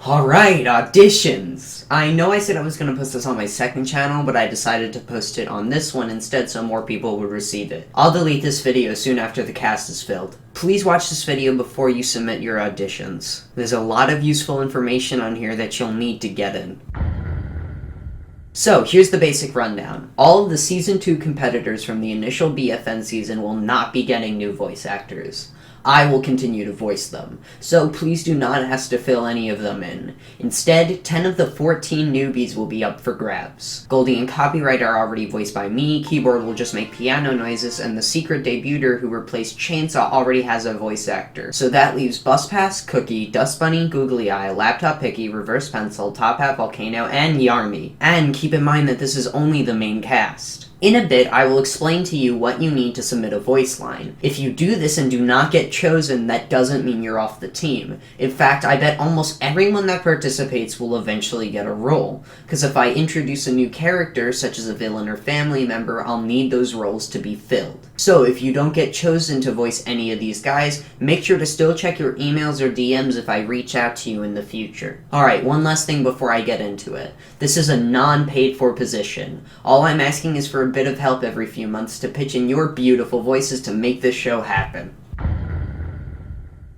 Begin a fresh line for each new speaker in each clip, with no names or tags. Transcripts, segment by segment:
Alright, auditions! I know I said I was going to post this on my second channel, but I decided to post it on this one instead so more people would receive it. I'll delete this video soon after the cast is filled. Please watch this video before you submit your auditions. There's a lot of useful information on here that you'll need to get in. So, here's the basic rundown. All of the Season 2 competitors from the initial BFN season will not be getting new voice actors. I will continue to voice them, so please do not ask to fill any of them in. Instead, 10 of the 14 newbies will be up for grabs. Goldie and Copyright are already voiced by me, Keyboard will just make piano noises, and the secret debuter who replaced Chainsaw already has a voice actor. So that leaves BuzzPass, Cookie, Dust Bunny, Googly Eye, Laptop Picky, Reverse Pencil, Top Hat Volcano, and YARNY. And keep in mind that this is only the main cast. In a bit, I will explain to you what you need to submit a voice line. If you do this and do not get chosen, that doesn't mean you're off the team. In fact, I bet almost everyone that participates will eventually get a role, because if I introduce a new character, such as a villain or family member, I'll need those roles to be filled. So if you don't get chosen to voice any of these guys, make sure to still check your emails or DMs if I reach out to you in the future. Alright, one last thing before I get into it. This is a non-paid-for position. All I'm asking is for a bit of help every few months to pitch in your beautiful voices to make this show happen.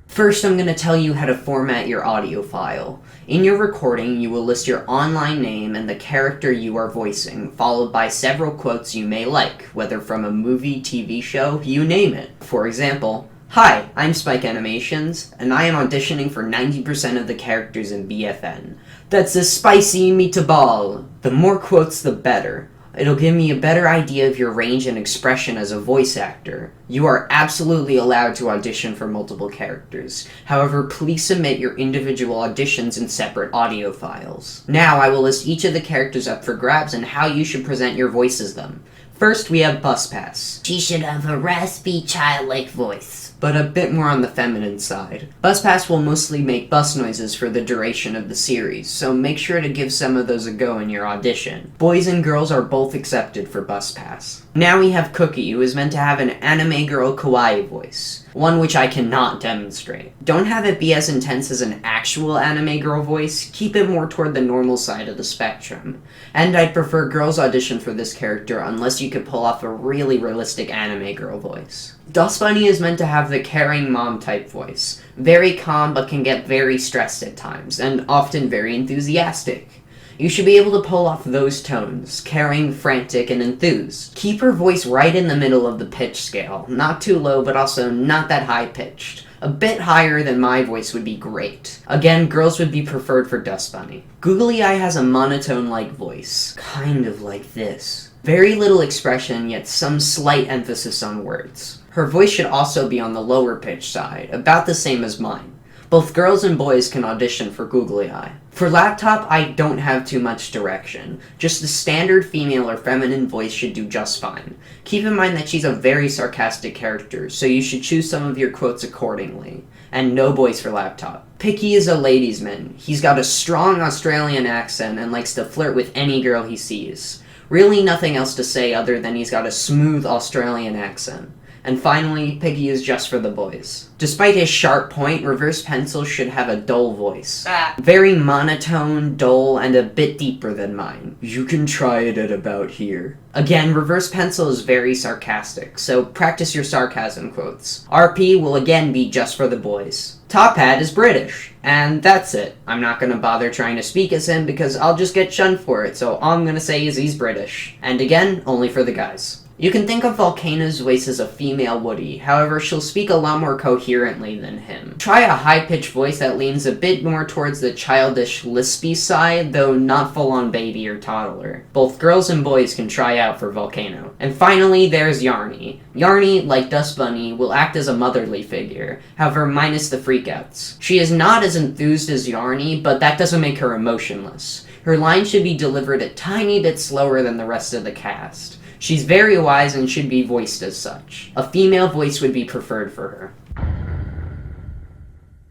First, I'm going to tell you how to format your audio file. In your recording, you will list your online name and the character you are voicing, followed by several quotes you may like, whether from a movie, TV show, you name it. For example, "Hi, I'm SpikeAnimations, and I am auditioning for 90% of the characters in BFN. That's a spicy meatball." The more quotes, the better. It'll give me a better idea of your range and expression as a voice actor. You are absolutely allowed to audition for multiple characters. However, please submit your individual auditions in separate audio files. Now, I will list each of the characters up for grabs and how you should present your voice as them. First, we have BuzzPass. She should have a raspy, childlike voice, but a bit more on the feminine side. BuzzPass will mostly make bus noises for the duration of the series, so make sure to give some of those a go in your audition. Boys and girls are both accepted for BuzzPass. Now we have Cookie, who is meant to have an anime girl kawaii voice, one which I cannot demonstrate. Don't have it be as intense as an actual anime girl voice, keep it more toward the normal side of the spectrum. And I'd prefer girls audition for this character unless you could pull off a really realistic anime girl voice. Dust Bunny is meant to have the caring mom type voice. Very calm but can get very stressed at times, and often very enthusiastic. You should be able to pull off those tones, caring, frantic, and enthused. Keep her voice right in the middle of the pitch scale, not too low but also not that high pitched. A bit higher than my voice would be great. Again, girls would be preferred for Dust Bunny. Googly Eye has a monotone-like voice, kind of like this. Very little expression, yet some slight emphasis on words. Her voice should also be on the lower pitch side, about the same as mine. Both girls and boys can audition for Googly Eye. For Laptop, I don't have too much direction. Just the standard female or feminine voice should do just fine. Keep in mind that she's a very sarcastic character, so you should choose some of your quotes accordingly. And no boys for Laptop. Picky is a ladies' man. He's got a strong Australian accent and likes to flirt with any girl he sees. Really nothing else to say other than he's got a smooth Australian accent. And finally, Piggy is just for the boys. Despite his sharp point, Reverse Pencil should have a dull voice. Very monotone, dull, and a bit deeper than mine. You can try it at about here. Again, Reverse Pencil is very sarcastic, so practice your sarcasm quotes. RP will again be just for the boys. Top Hat is British. And that's it. I'm not gonna bother trying to speak as him because I'll just get shunned for it, so all I'm gonna say is he's British. And again, only for the guys. You can think of Volcano's voice as a female Woody, however she'll speak a lot more coherently than him. Try a high-pitched voice that leans a bit more towards the childish, lispy side, though not full-on baby or toddler. Both girls and boys can try out for Volcano. And finally, there's YARNY. YARNY, like Dust Bunny, will act as a motherly figure, however minus the freakouts. She is not as enthused as YARNY, but that doesn't make her emotionless. Her lines should be delivered a tiny bit slower than the rest of the cast. She's very wise and should be voiced as such. A female voice would be preferred for her.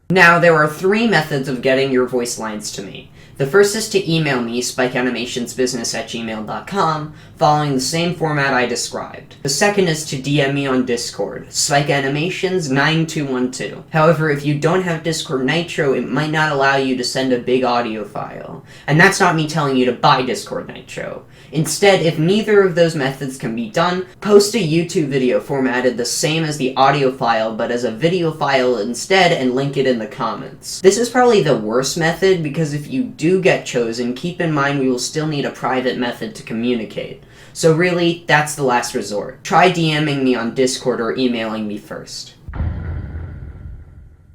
Now, there are 3 methods of getting your voice lines to me. The first is to email me, SpikeAnimationsBusiness@gmail.com, following the same format I described. The second is to DM me on Discord, SpikeAnimations9212. However, if you don't have Discord Nitro, it might not allow you to send a big audio file. And that's not me telling you to buy Discord Nitro. Instead, if neither of those methods can be done, post a YouTube video formatted the same as the audio file, but as a video file instead, and link it in the comments. This is probably the worst method, because if you do get chosen, keep in mind we will still need a private method to communicate. So really, that's the last resort. Try DMing me on Discord or emailing me first.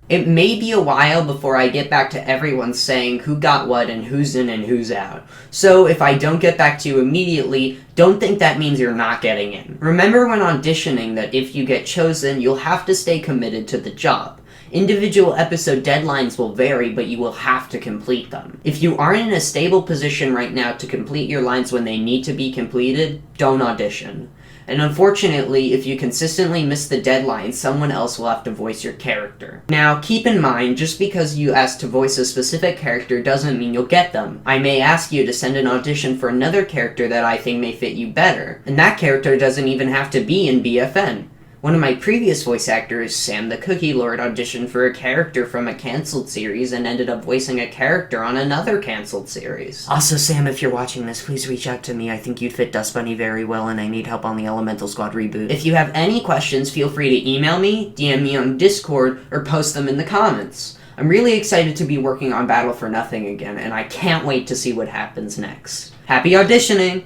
It may be a while before I get back to everyone saying who got what and who's in and who's out. So if I don't get back to you immediately, don't think that means you're not getting in. Remember when auditioning that if you get chosen, you'll have to stay committed to the job. Individual episode deadlines will vary, but you will have to complete them. If you aren't in a stable position right now to complete your lines when they need to be completed, don't audition. And unfortunately, if you consistently miss the deadline, someone else will have to voice your character. Now, keep in mind, just because you ask to voice a specific character doesn't mean you'll get them. I may ask you to send an audition for another character that I think may fit you better, and that character doesn't even have to be in BFN. One of my previous voice actors, Sam the Cookie Lord, auditioned for a character from a cancelled series and ended up voicing a character on another cancelled series. Also, Sam, if you're watching this, please reach out to me. I think you'd fit Dust Bunny very well, and I need help on the Elemental Squad reboot. If you have any questions, feel free to email me, DM me on Discord, or post them in the comments. I'm really excited to be working on Battle for Nothing again, and I can't wait to see what happens next. Happy auditioning!